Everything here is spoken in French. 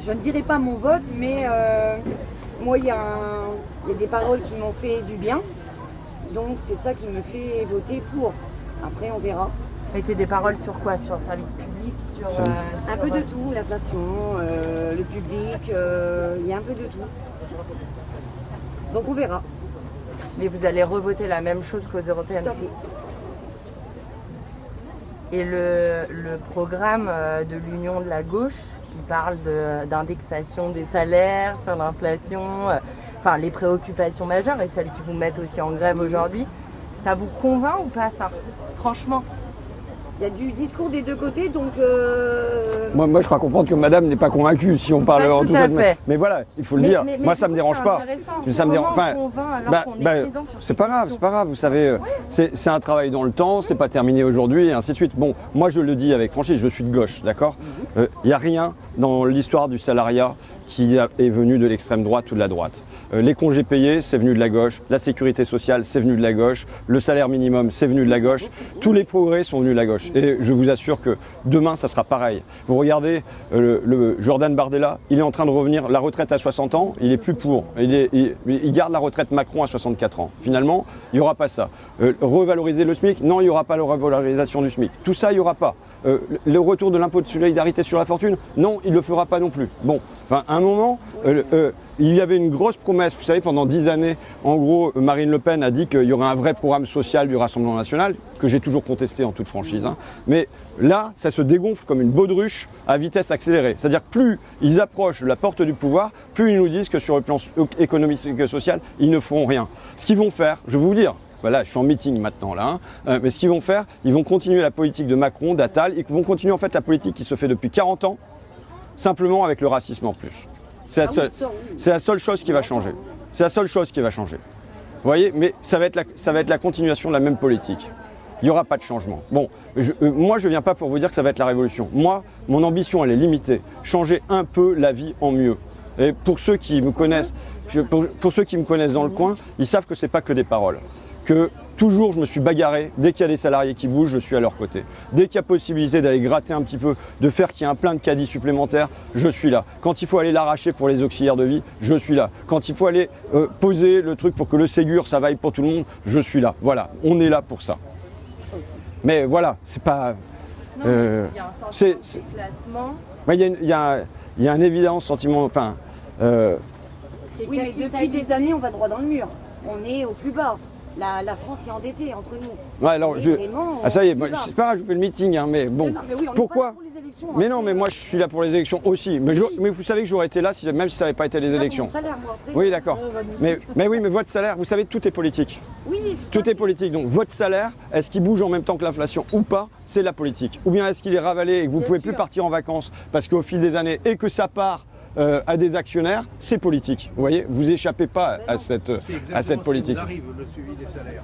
je ne dirai pas mon vote, mais moi, il y a des paroles qui m'ont fait du bien. Donc, c'est ça qui me fait voter pour. Après, on verra. Mais c'est des paroles sur quoi? Sur le service public, un peu de tout, l'inflation, le public, il y a un peu de tout. Donc, on verra. Mais vous allez revoter la même chose qu'aux européennes? Tout à fait. Et le programme de l'Union de la gauche qui parle d'indexation des salaires sur l'inflation, enfin les préoccupations majeures et celles qui vous mettent aussi en grève aujourd'hui, ça vous convainc ou pas ça? Franchement? Il y a du discours des deux côtés, donc... Moi, je crois comprendre que madame n'est pas convaincue si on parle en tout cas. Mais voilà, il faut le dire. Moi, ça me dérange pas. Ça me dérange. Enfin, c'est pas grave, vous savez, c'est un travail dans le temps, c'est pas terminé aujourd'hui, et ainsi de suite. Bon, moi, je le dis avec franchise, je suis de gauche, d'accord? Il n'y a rien dans l'histoire du salariat qui est venu de l'extrême droite ou de la droite. Les congés payés, c'est venu de la gauche. La sécurité sociale, c'est venu de la gauche. Le salaire minimum, c'est venu de la gauche. Tous les progrès sont venus de la gauche. Et je vous assure que demain, ça sera pareil. Vous regardez le Jordan Bardella, il est en train de revenir. La retraite à 60 ans, il est plus pour. Il garde la retraite Macron à 64 ans. Finalement, il n'y aura pas ça. Revaloriser le SMIC, non, il n'y aura pas la revalorisation du SMIC. Tout ça, il n'y aura pas. Le retour de l'impôt de solidarité sur la fortune, non, il ne le fera pas non plus. Bon, enfin, à un moment, il y avait une grosse promesse, vous savez, pendant 10 années, en gros, Marine Le Pen a dit qu'il y aurait un vrai programme social du Rassemblement national, que j'ai toujours contesté en toute franchise. Mais là, ça se dégonfle comme une baudruche à vitesse accélérée. C'est-à-dire que plus ils approchent de la porte du pouvoir, plus ils nous disent que sur le plan économique et social, ils ne feront rien. Ce qu'ils vont faire, je vais vous dire, voilà, je suis en meeting maintenant là, mais ce qu'ils vont faire, ils vont continuer la politique de Macron, d'Attal, ils vont continuer en fait la politique qui se fait depuis 40 ans, simplement avec le racisme en plus. C'est la seule chose qui va changer. C'est la seule chose qui va changer. Vous voyez, mais ça va être la continuation de la même politique. Il n'y aura pas de changement. Bon, moi je ne viens pas pour vous dire que ça va être la révolution. Moi, mon ambition elle est limitée. Changer un peu la vie en mieux. Et pour ceux qui me connaissent, pour ceux qui me connaissent dans le coin, ils savent que c'est pas que des paroles. Que toujours je me suis bagarré, dès qu'il y a des salariés qui bougent, je suis à leur côté. Dès qu'il y a possibilité d'aller gratter un petit peu, de faire qu'il y ait un plein de caddies supplémentaires, je suis là. Quand il faut aller l'arracher pour les auxiliaires de vie, je suis là. Quand il faut aller poser le truc pour que le Ségur, ça vaille pour tout le monde, je suis là. Voilà, on est là pour ça. Mais voilà, c'est pas... Non, il y a un sentiment de déclassement. Il y a un évident sentiment... Enfin, oui, mais depuis des années, on va droit dans le mur. On est au plus bas. La France est endettée entre nous. Ouais, alors ça y est, c'est pas grave, je fais le meeting, mais bon. Mais oui, pourquoi? Pour les élections, mais non, mais moi je suis là pour les élections aussi. Mais, mais vous savez que j'aurais été là même si ça n'avait pas été les élections. Salaire, moi, après. Oui, d'accord. Mais oui, mais votre salaire, vous savez, tout est politique. Oui. Tout est politique. Donc votre salaire, est-ce qu'il bouge en même temps que l'inflation ou pas? C'est la politique. Ou bien est-ce qu'il est ravalé et que vous ne pouvez plus partir en vacances parce qu'au fil des années et que ça part à des actionnaires, c'est politique. Vous voyez, vous échappez pas à cette politique. Arrive le suivi des salaires.